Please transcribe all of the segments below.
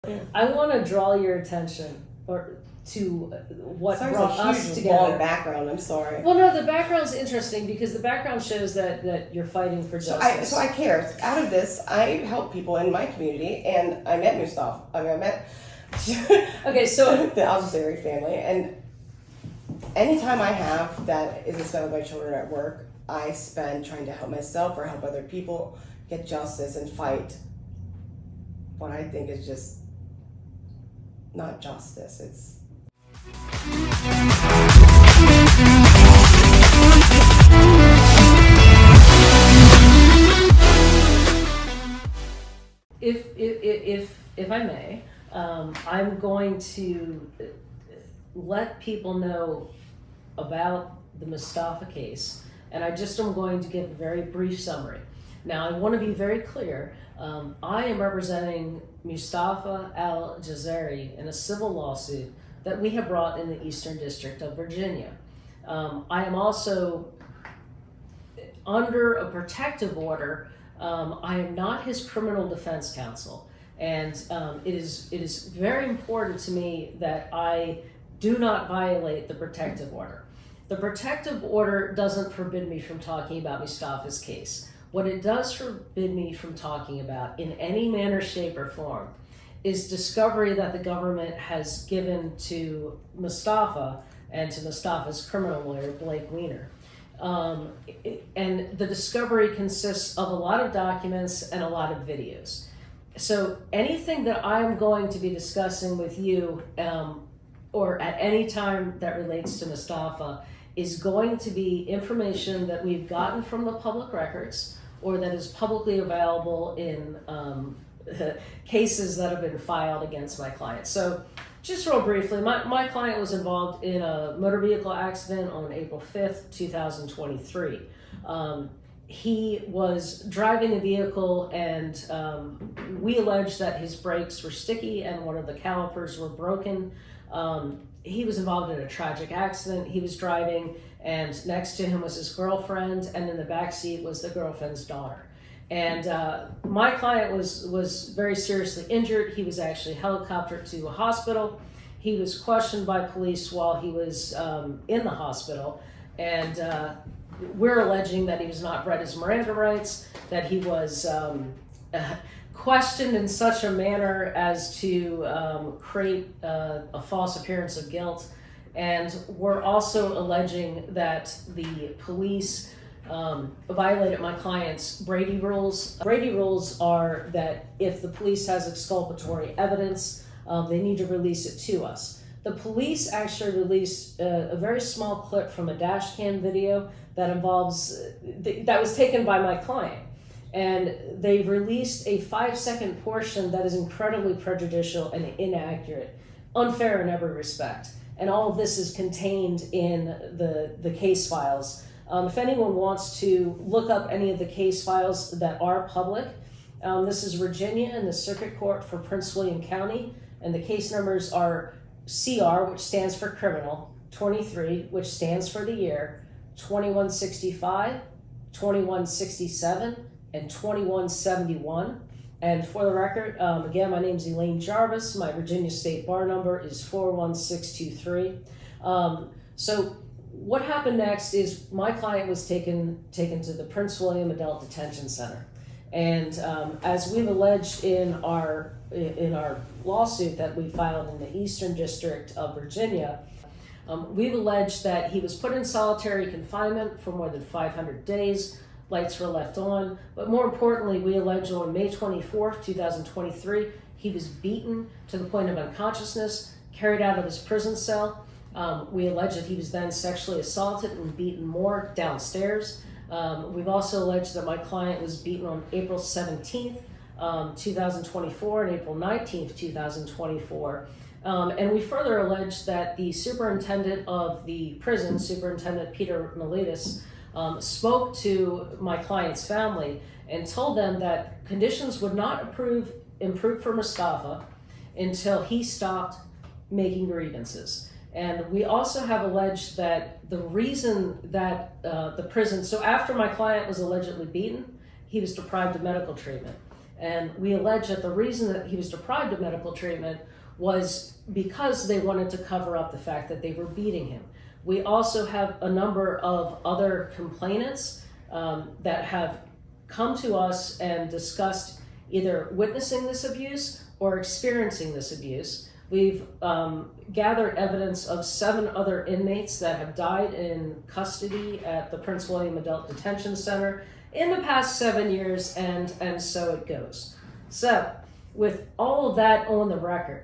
I want to draw your attention to what brought us together. Long background. I'm sorry. Well, no, the background's interesting because the background shows that you're fighting for justice. So I care. Out of this, I help people in my community, and I met Mustafa. I met okay, so the Al-Jazari family, and anytime I have that isn't spent with my children at work, I spend trying to help myself or help other people get justice and fight what I think is just not justice. It's if I may, I'm going to let people know about the Mustafa case, and I just am going to give a very brief summary. Now, I want to be very clear. I am representing Mustafa Al-Jazari in a civil lawsuit that we have brought in the Eastern District of Virginia. I am also under a protective order. I am not his criminal defense counsel, and it is very important to me that I do not violate the protective order. The protective order doesn't forbid me from talking about Mustafa's case. What it does forbid me from talking about in any manner, shape, or form is discovery that the government has given to Mustafa and to Mustafa's criminal lawyer, Blake Weiner. And the discovery consists of a lot of documents and a lot of videos. So anything that I'm going to be discussing with you or at any time that relates to Mustafa is going to be information that we've gotten from the public records or that is publicly available in cases that have been filed against my client. So just real briefly, my client was involved in a motor vehicle accident on April 5th, 2023. He was driving a vehicle and we allege that his brakes were sticky and one of the calipers were broken. He was involved in a tragic accident. He was driving, and next to him was his girlfriend, and in the back seat was the girlfriend's daughter. And my client was very seriously injured. He was actually helicoptered to a hospital. He was questioned by police while he was in the hospital, and we're alleging that he was not read his Miranda rights, that he was questioned in such a manner as to create a false appearance of guilt. And we're also alleging that the police violated my client's Brady rules. Brady rules are that if the police has exculpatory evidence, they need to release it to us. The police actually released a very small clip from a dash cam video that that was taken by my client. And they've released a 5-second portion that is incredibly prejudicial and inaccurate, unfair in every respect. And all of this is contained in the case files. If anyone wants to look up any of the case files that are public, this is Virginia and the Circuit Court for Prince William County, and the case numbers are CR, which stands for criminal, 23, which stands for the year, 2165, 2167, and 2171. And for the record, again, my name is Elaine Jarvis. My Virginia State Bar number is 41623. So what happened next is my client was taken to the Prince William Adult Detention Center. And as we've alleged in our lawsuit that we filed in the Eastern District of Virginia, we've alleged that he was put in solitary confinement for more than 500 days. Lights were left on, but more importantly, we allege on May 24th, 2023, he was beaten to the point of unconsciousness, carried out of his prison cell. We allege that he was then sexually assaulted and beaten more downstairs. We've also alleged that my client was beaten on April 17th, 2024 and April 19th, 2024. And we further allege that the superintendent of the prison, Superintendent Peter Miletus, spoke to my client's family and told them that conditions would not improve for Mustafa until he stopped making grievances. And we also have alleged that the reason that the prison, so after my client was allegedly beaten, he was deprived of medical treatment. And we allege that the reason that he was deprived of medical treatment was because they wanted to cover up the fact that they were beating him. We also have a number of other complainants that have come to us and discussed either witnessing this abuse or experiencing this abuse. We've gathered evidence of 7 other inmates that have died in custody at the Prince William Adult Detention Center in the past 7 years, and so it goes. So, with all of that on the record,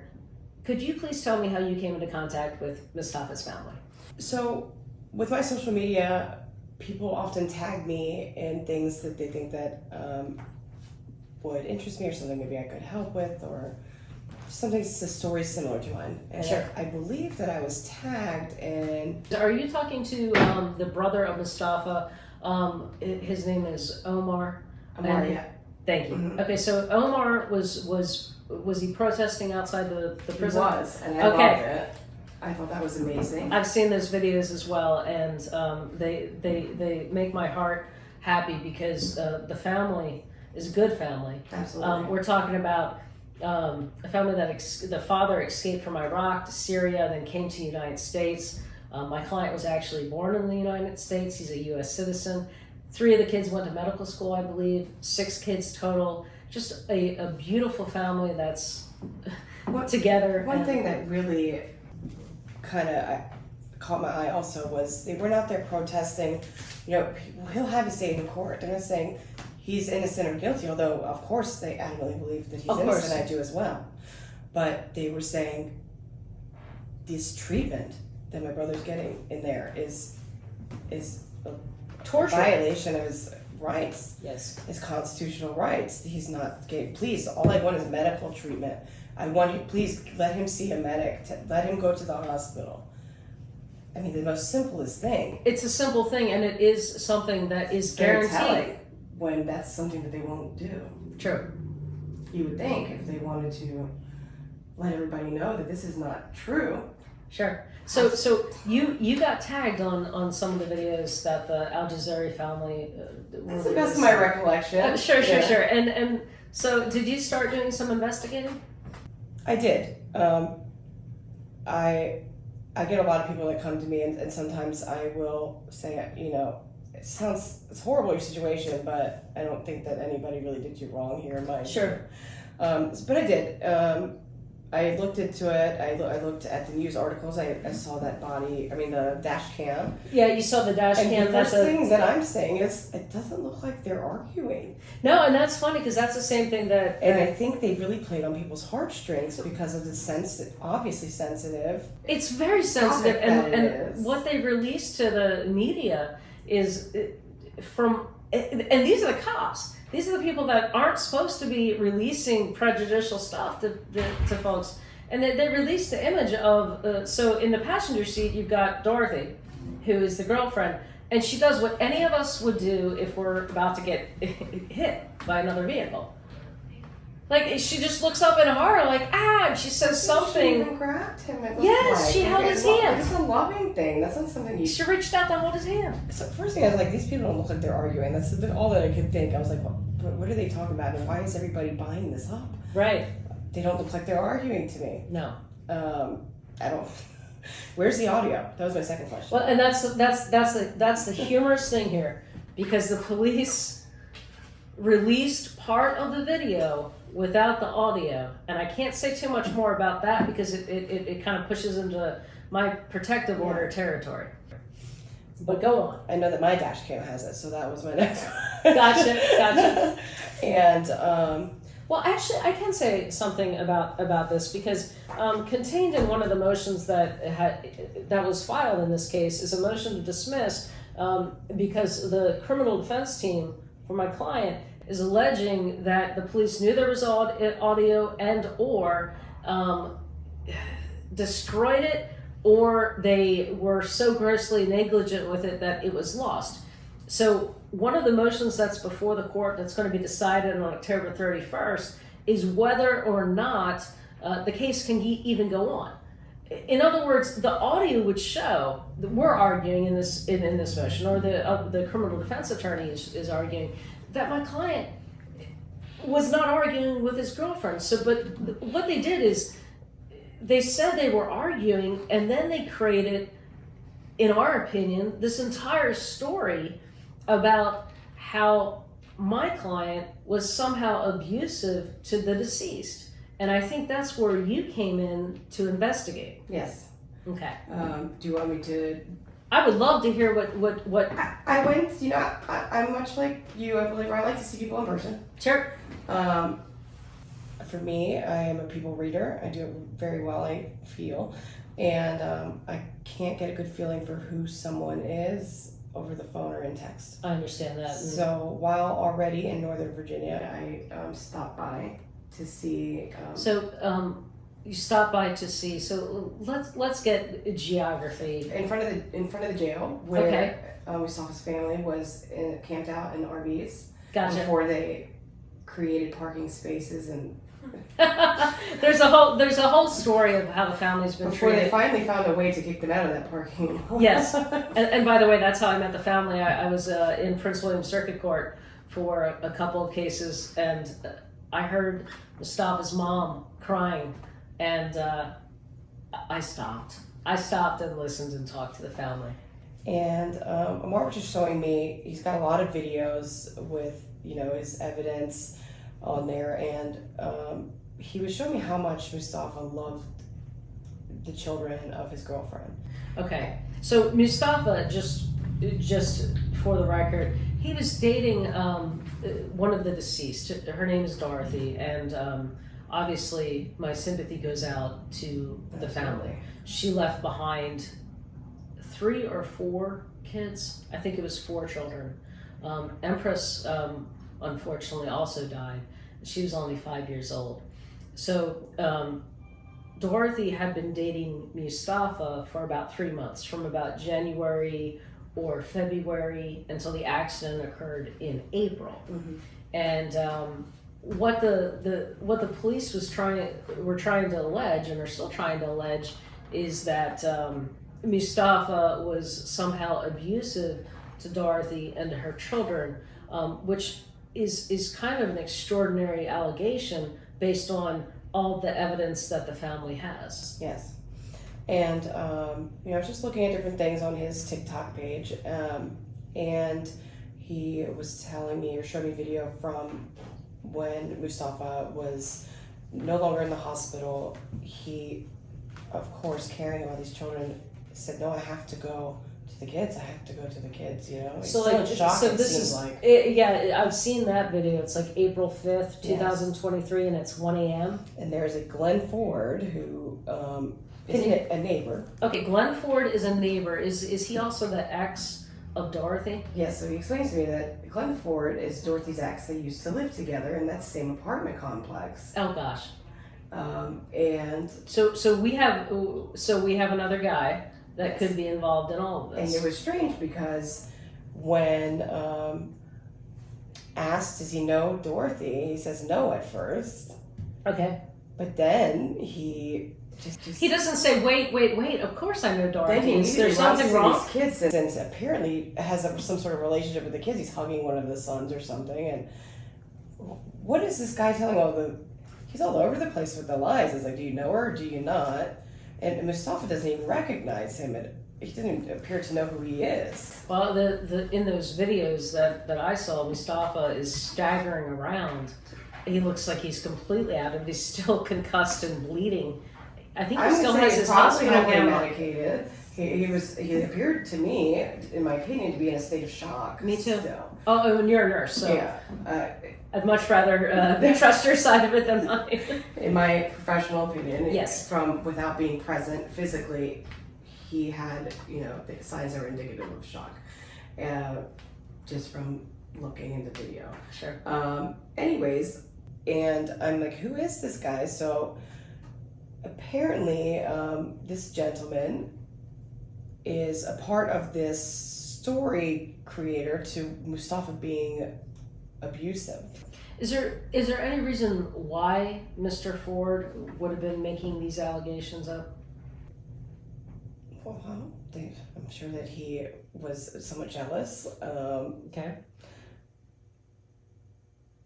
could you please tell me how you came into contact with Mustafa's family? So, with my social media, people often tag me in things that they think that would interest me, or something maybe I could help with, or something, a story similar to mine. And Sure. I believe that I was tagged in. Are you talking to the brother of Mustafa? His name is Omar. Amar, yeah. Thank you. Mhm. Okay, so Omar was he protesting outside the He prison? was, and I Okay. loved it. I thought that was amazing. I've seen those videos as well, and they make my heart happy because the family is a good family. Absolutely. We're talking about a family that the father escaped from Iraq to Syria, then came to the United States. My client was actually born in the United States. He's a U.S. citizen. 3 of the kids went to medical school, I believe. 6 kids total. Just a beautiful family that's together. One thing that really kind of caught my eye also was they weren't out there protesting. You know, he'll have his day in court. They're not saying he's innocent or guilty, although of course they adamantly believe that he's Of course. innocent. I do as well. But they were saying this treatment that my brother's getting in there is a Torture. violation of his rights, Yes. his constitutional rights. He's not gay. Please, all I want is medical treatment. I want you, please let him see a medic, let him go to the hospital. I mean, the most simplest thing. It's a simple thing, and it is something that is Very guaranteed. telling when that's something that they won't do. True. You would think if they wanted to let everybody know that this is not true. Sure. So you got tagged on some of the videos that the Al Jazeera family. That's the best of my recollection. Sure. Yeah. And so did you start doing some investigating? I did. I get a lot of people that come to me, and sometimes I will say, you know, it's horrible your situation, but I don't think that anybody really did you wrong here. Sure. But I did. I looked into it. I looked at the news articles. I saw that body. I mean, the dash cam. Yeah, you saw the dash And cam. the first thing that I'm saying is, it doesn't look like they're arguing. No, and that's funny because that's the same thing that. And I think they really played on people's heartstrings because of the obviously sensitive. It's very sensitive, Topic that it and is. what they released to the media is from, and these are the cops. These are the people that aren't supposed to be releasing prejudicial stuff to folks, and they released the image of. So in the passenger seat, you've got Dorothy, who is the girlfriend, and she does what any of us would do if we're about to get hit by another vehicle. Like, she just looks up in horror, like, ah, and she says something. She even grabbed him. It looked Yes, like. she held his hand. It's a loving thing. That's not something you. She reached out to hold his hand. So first thing I was like, these people don't look like they're arguing. That's all that I could think. I was like, what are they talking about, and why is everybody buying this up? Right. They don't look like they're arguing to me. No. I don't. Where's the audio? That was my second question. Well, and that's the humorous thing here, because the police released part of the video without the audio, and I can't say too much more about that because it kind of pushes into my protective order territory. But go on. I know that my dash cam has it, so that was my next one. Gotcha. And well, actually, I can say something about this because contained in one of the motions that was filed in this case is a motion to dismiss because the criminal defense team for my client is alleging that the police knew there was audio and or destroyed it, or they were so grossly negligent with it that it was lost. So one of the motions that's before the court that's going to be decided on October 31st is whether or not the case can even go on. In other words, the audio would show that we're arguing in this motion, or the criminal defense attorney is arguing that my client was not arguing with his girlfriend. So, but what they did is they said they were arguing, and then they created, in our opinion, this entire story about how my client was somehow abusive to the deceased. And I think that's where you came in to investigate. Yes. Okay. Do you want me to? I would love to hear what. I went. I'm much like you. I believe I like to see people in person. Sure. For me, I am a people reader. I do it very well, I feel. And I can't get a good feeling for who someone is over the phone or in text. I understand that. So while already in Northern Virginia, I stopped by to see. You stopped by to see. So let's get geography. In front of the jail, where Mustafa's family was camped out in RVs. Gotcha. Before they created parking spaces and. there's a whole story of how the family's been Before treated. they finally found a way to kick them out of that parking. Yes, and by the way, that's how I met the family. I was in Prince William Circuit Court for a couple of cases, and I heard Mustafa's mom crying, and I stopped. I stopped and listened and talked to the family. And Amar was just showing me, he's got a lot of videos with, his evidence on there, and he was showing me how much Mustafa loved the children of his girlfriend. Okay, so Mustafa, just for the record, he was dating one of the deceased. Her name is Dorothy, and obviously my sympathy goes out to the family. She left behind 3 or 4 kids. I think it was 4 children. Empress unfortunately also died. She was only 5 years old. So Dorothy had been dating Mustafa for about 3 months, from about January or February until the accident occurred in April. Mm-hmm. And what the police were trying to allege, and are still trying to allege, is that Mustafa was somehow abusive to Dorothy and to her children, which is kind of an extraordinary allegation based on all the evidence that the family has. Yes. And, I was just looking at different things on his TikTok page, and he was telling me, or showed me video from when Mustafa was no longer in the hospital. He, of course, caring about these children, said, no, I have to go to the kids. I have to go to the kids, He's So still in shock, so it this seems is like. yeah, I've seen that video. It's like April 5th, 2023, and it's 1 a.m. And there's a Glenn Forde who is a neighbor. Okay, Glenn Forde is a neighbor. Is he also the ex of Dorothy? Yes, so he explains to me that Glenn Forde is Dorothy's ex. They used to live together in that same apartment complex. Oh gosh. And so we have another guy that could be involved in all of this. And it was strange because when asked, does he know Dorothy? He says no at first. Okay. But then he just he doesn't say wait. Of course I know Dorothy. Then Is there something wrong? These kids and apparently has some sort of relationship with the kids. He's hugging one of the sons or something. And what is this guy telling he's all over the place with the lies. It's like, do you know her or do you not? And Mustafa doesn't even recognize him. He doesn't appear to know who he is. Well, the in those videos that I saw, Mustafa is staggering around. He looks like he's completely out of it. He's still concussed and bleeding. I think he still has his hospital gown on. Medicated. He appeared to me, in my opinion, to be in a state of shock. Me too. Still. Oh, and you're a nurse, so yeah. I'd much rather trust your side of it than mine. In my professional opinion, yes. Without being present physically, he had, the signs that were indicative of shock, just from looking in the video. Sure. Anyways, and I'm like, who is this guy? So apparently, this gentleman is a part of this story creator to Mustafa being abusive. Is there any reason why Mr. Forde would have been making these allegations up? Well, I'm sure that he was somewhat jealous. Okay.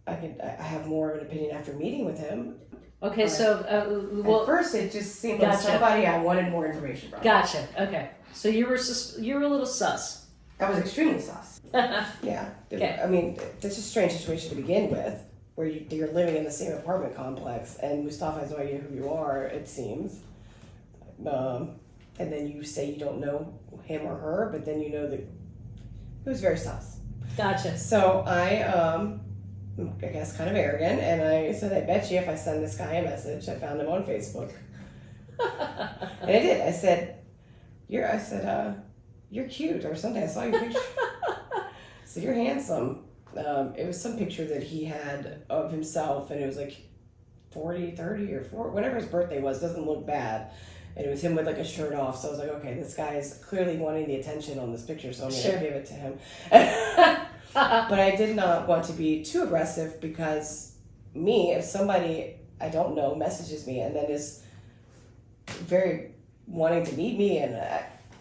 I have more of an opinion after meeting with him. Okay, so At first, it just seemed like Gotcha. somebody I wanted more information from. Gotcha. Okay, so you were a little sus. I was extremely sus. Yeah. Okay. I mean, it's a strange situation to begin with, where you're living in the same apartment complex, and Mustafa has no idea who you are, it seems. And then you say you don't know him or her, but then you know that it was very sus. Gotcha. So I guess kind of arrogant, and I said, I bet you if I send this guy a message, I found him on Facebook. And I did. I said, you're cute or something. I saw your picture. So you're handsome. It was some picture that he had of himself, and it was like 40, 30, or 4, whatever his birthday was, doesn't look bad. And it was him with like a shirt off. So I was like, okay, this guy is clearly wanting the attention on this picture, so I'm going to give it to him. But I did not want to be too aggressive, because if somebody I don't know messages me and then is very wanting to meet me, and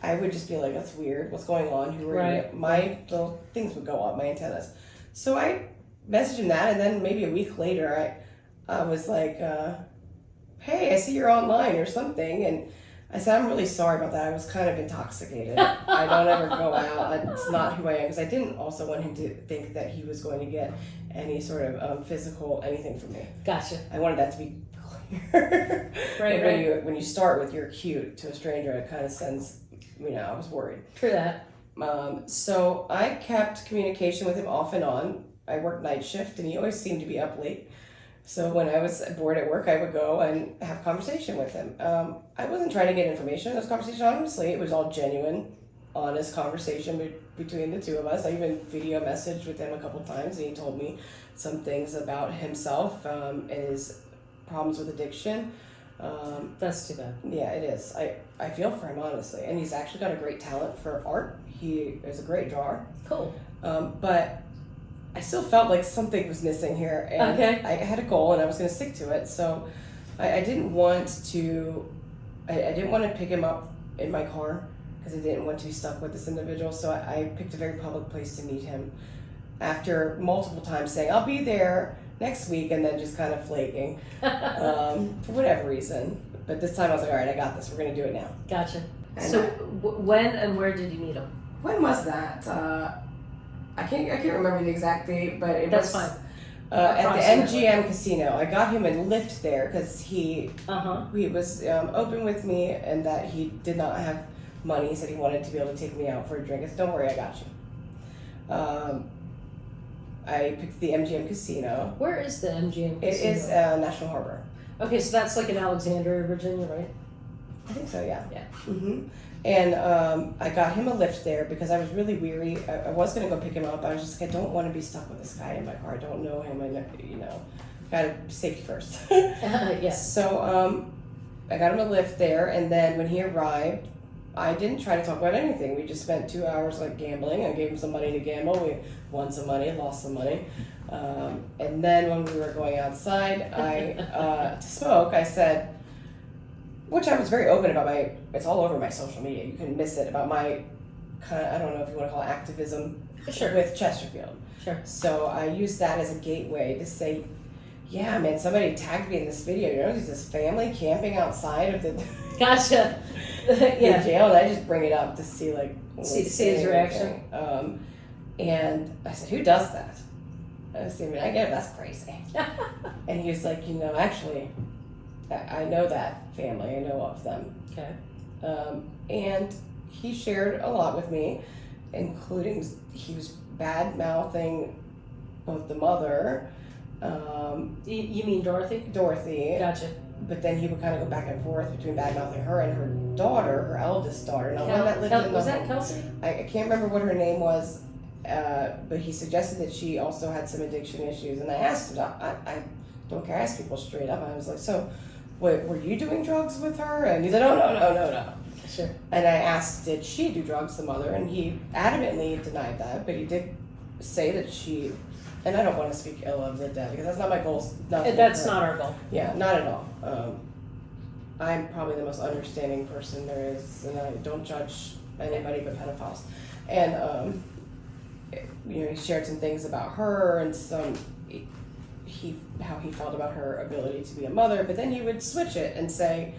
I would just be like, that's weird. What's going on? Who are you? My little things would go up, my antennas. So I messaged him that, and then maybe a week later, I was like, hey, I see you're online or something. And I said, I'm really sorry about that. I was kind of intoxicated. I don't ever go out. It's not who I am. Because I didn't also want him to think that he was going to get any sort of physical anything from me. Gotcha. I wanted that to be clear. Right. When you start with you're cute to a stranger, it kind of sends, I was worried. True that. So I kept communication with him off and on. I worked night shift, and he always seemed to be up late. So when I was bored at work, I would go and have conversation with him. I wasn't trying to get information in this conversation, honestly. It was all genuine, honest conversation between the two of us. I even video messaged with him a couple times, and he told me some things about himself and his problems with addiction. That's too bad. Yeah, it is. I feel for him, honestly. And he's actually got a great talent for art. He is a great drawer. Cool. But I still felt like something was missing here, and I had a goal, and I was going to stick to it. So I didn't want to. I didn't want to pick him up in my car, because I didn't want to be stuck with this individual. So I picked a very public place to meet him. After multiple times saying I'll be there next week, and then just kind of flaking for whatever reason. But this time I was like, all right, I got this. We're going to do it now. Gotcha. And so when and where did you meet him? When was that? I can't remember the exact date, but it That's was fine. At the MGM casino. I got him a lift there because he was open with me, and that he did not have money. He said he wanted to be able to take me out for a drink. I said, don't worry, I got you. I picked the MGM casino. Where is the MGM casino? It is National Harbor. Okay, so that's like in Alexandria, Virginia, right? I think so, yeah. Yeah. Mm-hmm. And I got him a lift there because I was really weary. I was going to go pick him up. I was just like, I don't want to be stuck with this guy in my car. I don't know him. Got to safety first. Yes. So I got him a lift there. And then when he arrived, I didn't try to talk about anything. We just spent 2 hours gambling. I gave him some money to gamble. We won some money, lost some money. And then when we were going outside to smoke, I said, which I was very open about, it's all over my social media, you can miss it, about my kind of, I don't know if you want to call it activism with Chesterfield. Sure. So I used that as a gateway to say, yeah, man, somebody tagged me in this video. There's this family camping outside of the Gotcha. the jail, and I just bring it up to see see his reaction. And I said, who does that? I said, I get it, that's crazy. And he was like, actually, I know that family. I know of them. Okay. And he shared a lot with me, including he was bad mouthing both the mother. You mean Dorothy? Dorothy. Gotcha. But then he would kind of go back and forth between bad mouthing her and her daughter, her eldest daughter. Now, one that lived in the was that Kelsey? I can't remember what her name was, but he suggested that she also had some addiction issues. And I asked him, I don't care, I ask people straight up. I was like, so, were you doing drugs with her? And he said, oh, no. Sure. And I asked, did she do drugs, the mother? And he adamantly denied that, but he did say that she, and I don't want to speak ill of the dead, because that's not my goal. That's not our goal. Yeah, not at all. I'm probably the most understanding person there is, and I don't judge anybody but pedophiles. And, he shared some things about her and some how he felt about her ability to be a mother, but then he would switch it and say,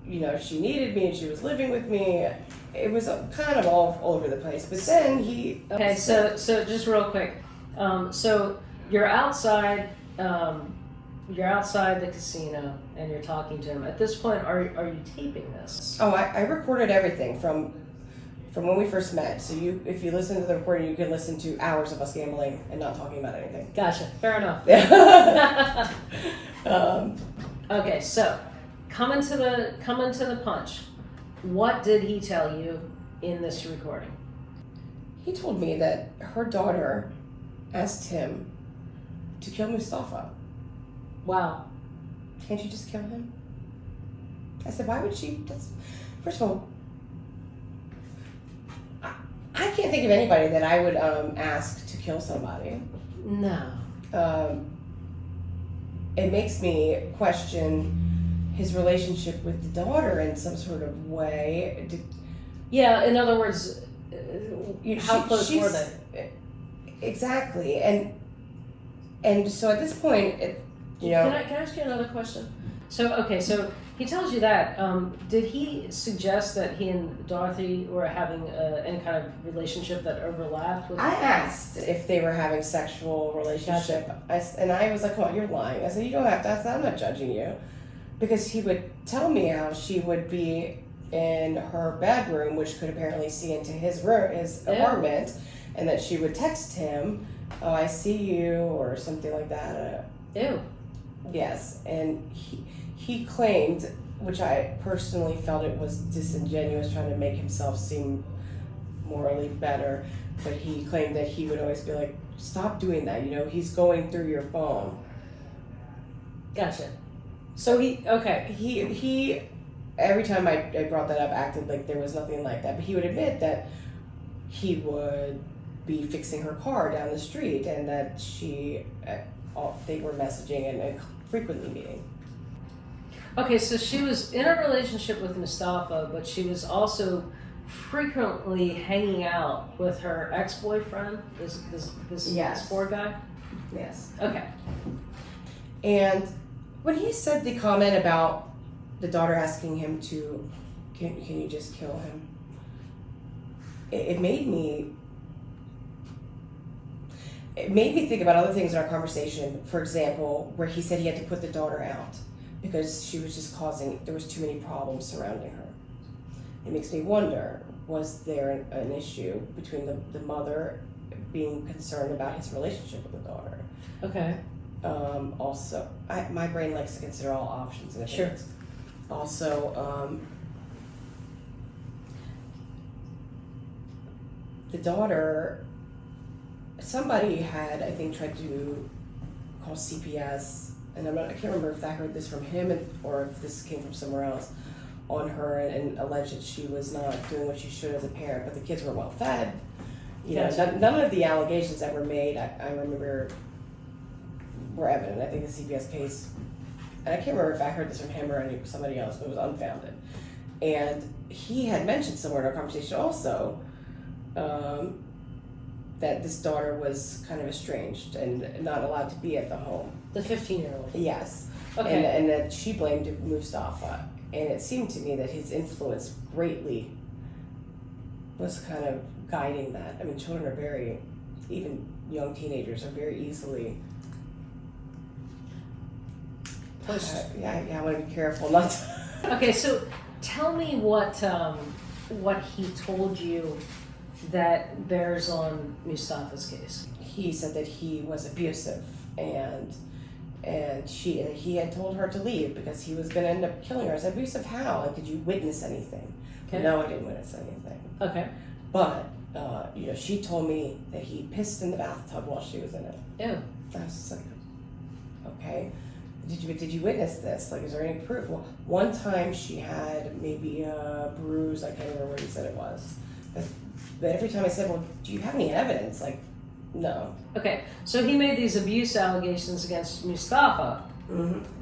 you know, she needed me and she was living with me. It was kind of all over the place. But then he... Okay, so just real quick. So you're outside the casino and you're talking to him. At this point, are you taping this? Oh, I recorded everything from when we first met. So if you listen to the recording, you can listen to hours of us gambling and not talking about anything. Gotcha. Fair enough. Okay, so coming to the punch. What did he tell you in this recording? He told me that her daughter asked him to kill Mustafa. Wow. Can't you just kill him? I said, why would she? First of all, I can't think of anybody that I would ask to kill somebody. No. It makes me question his relationship with the daughter in some sort of way. Yeah, in other words, how close were they? Exactly, and so at this point, Can I ask you another question? So he tells you that. Did he suggest that he and Dorothy were having any kind of relationship that overlapped with? I asked if they were having sexual relationship, Gotcha. And I was like, "Come on, you're lying." I said, "You don't have to ask that. I'm not judging you," because he would tell me how she would be in her bedroom, which could apparently see into his room, his apartment, and that she would text him, "Oh, I see you," or something like that. Ew. Yes, and he claimed, which I personally felt it was disingenuous, trying to make himself seem morally better, but he claimed that he would always be like, "Stop doing that, you know, he's going through your phone." Gotcha. So he every time I brought that up, acted like there was nothing like that, but he would admit that he would be fixing her car down the street and that they were messaging and frequently meeting. Okay, so she was in a relationship with Mustafa, but she was also frequently hanging out with her ex-boyfriend, this Forde guy? Yes. Okay. And when he said the comment about the daughter asking him to, can you just kill him? It made me think about other things in our conversation. For example, where he said he had to put the daughter out because she was just there was too many problems surrounding her. It makes me wonder, was there an issue between the mother being concerned about his relationship with the daughter? Okay. Also, my brain likes to consider all options. And sure. Also, the daughter, somebody had, I think, tried to call CPS, and I can't remember if I heard this from him or if this came from somewhere else, on her and alleged that she was not doing what she should as a parent, but the kids were well fed. You know, none of the allegations that were made, I remember, were evident. I think the CPS case, and I can't remember if I heard this from him or somebody else, but it was unfounded. And he had mentioned somewhere in our conversation also that this daughter was kind of estranged and not allowed to be at the home. The 15-year-old. Yes. Okay. And that she blamed Mustafa. And it seemed to me that his influence greatly was kind of guiding that. I mean, children are even young teenagers are very easily pushed. I want to be careful not to. Okay, so tell me what he told you that bears on Mustafa's case. He said that he was abusive and he had told her to leave because he was going to end up killing her. I said, abusive how? Like, did you witness anything? Okay. No, I didn't witness anything. Okay. But, she told me that he pissed in the bathtub while she was in it. Ew. I was just like, okay. Did you witness this? Like, is there any proof? Well, one time she had maybe a bruise. I can't remember what he said it was. But every time I said, well, do you have any evidence? Like, no. Okay, so he made these abuse allegations against Mustafa,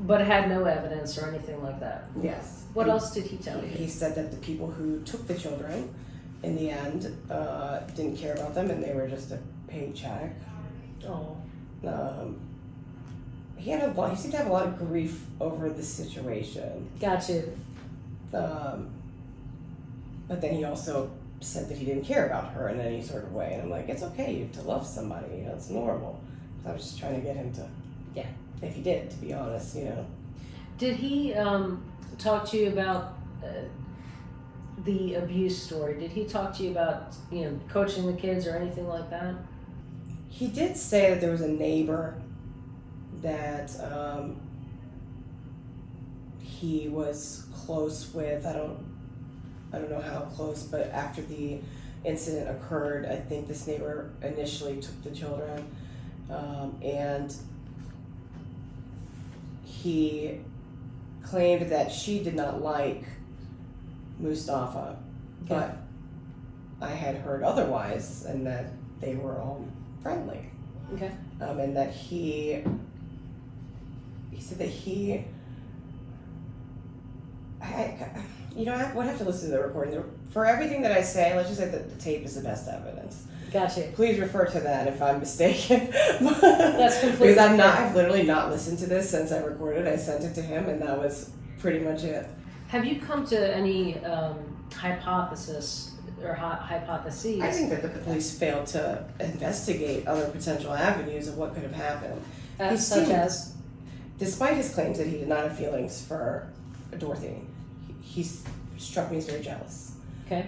but had no evidence or anything like that. Yes. What else did he tell you? He said that the people who took the children, in the end, didn't care about them and they were just a paycheck. Oh. he seemed to have a lot of grief over the situation. Gotcha. But then he also said that he didn't care about her in any sort of way, and I'm like, it's okay to love somebody, you know, it's normal. So I was just trying to get him to, Yeah. if he did, to be honest, you know. Did he talk to you about the abuse story? Did he talk to you about, you know, coaching the kids or anything like that? He did say that there was a neighbor that he was close with. I don't know how close, but after the incident occurred, I think this neighbor initially took the children, and he claimed that she did not like Mustafa, but I had heard otherwise, and that they were all friendly. Okay. And that he said that I would have to listen to the recording. For everything that I say, let's just say that the tape is the best evidence. Gotcha. Please refer to that if I'm mistaken. That's completely because fair. I've literally not listened to this since I recorded. I sent it to him, and that was pretty much it. Have you come to any hypothesis or hypotheses? I think that the police failed to investigate other potential avenues of what could have happened. Such as? Despite his claims that he did not have feelings for Dorothy, he struck me as very jealous. Okay.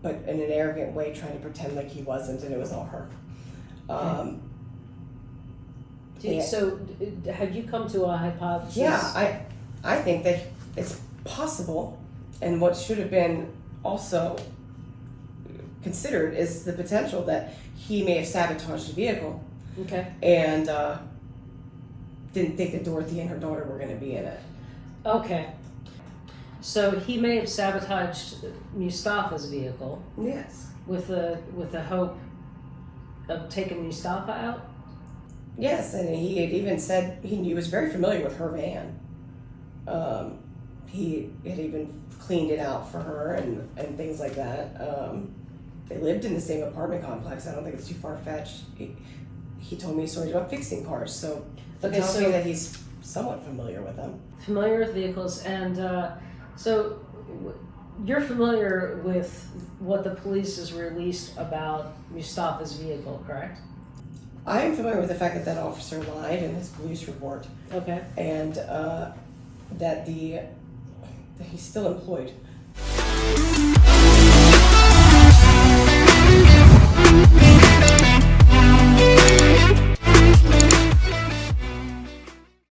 But in an arrogant way, trying to pretend like he wasn't, and it was all her. So, have you come to a hypothesis? Yeah, I think that it's possible, and what should have been also considered is the potential that he may have sabotaged the vehicle. Okay. And didn't think that Dorothy and her daughter were going to be in it. Okay. So he may have sabotaged Mustafa's vehicle. Yes. With the hope of taking Mustafa out. Yes, and he had even said he was very familiar with her van. He had even cleaned it out for her and things like that. They lived in the same apartment complex. I don't think it's too far-fetched. He told me stories about fixing cars, so that tells me that he's somewhat familiar with them. Familiar with vehicles, and so you're familiar with what the police has released about Mustafa's vehicle, correct? I am familiar with the fact that that officer lied in his police report. Okay. And that he's still employed.